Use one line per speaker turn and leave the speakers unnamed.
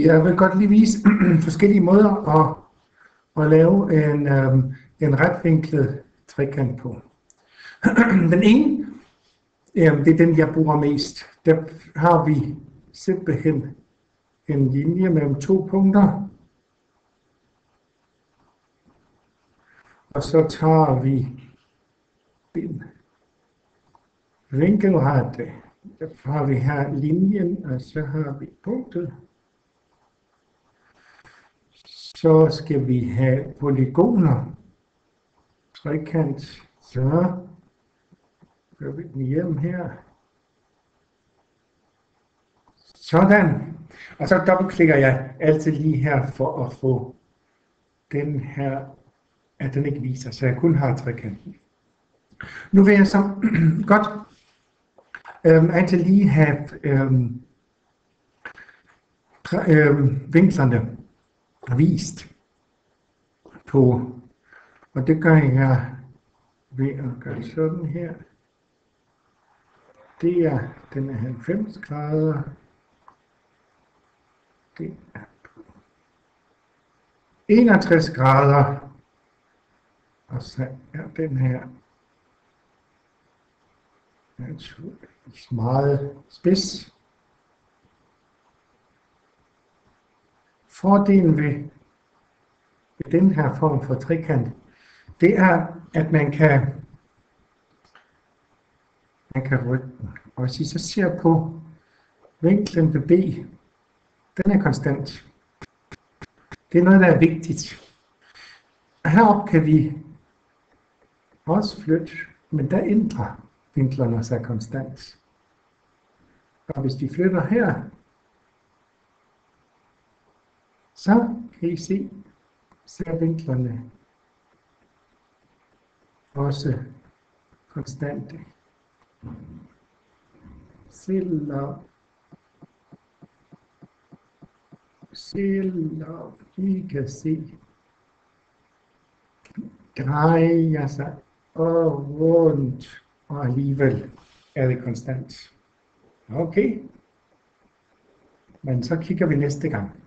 Jeg vil godt lige vise forskellige måder at lave en retvinklet trekant på. Den ene, det er den, jeg bruger mest. Der har vi simpelthen en linje mellem to punkter. Og så tager vi en vinkelrette. Der har vi her linjen, og så har vi punktet. Så skal vi have polygoner. Trekant. Så gør vi den hjem her. Sådan. Og så dobbeltklikker jeg altid lige her for at få den her, at den ikke viser, så jeg kun har trekanten. Nu vil jeg så godt altid lige have vinklerne vist på, og det gør jeg ved at gøre sådan her. Den er 90 grader. Det er 61 grader. Og så er den her meget spids. Fordelen ved den her form for trekant, det er, at man kan rykke den. Og hvis I så ser på vinklen ved B, den er konstant. Det er noget, der er vigtigt. Heroppe kan vi også flytte, men der ændrer vinklerne sig konstant. Og hvis vi flytter her, så kan I se, så er vinklerne også konstante. Selvom I kan se, drejer sig og rundt, og alligevel er det konstant. Okay, men så kigger vi næste gang.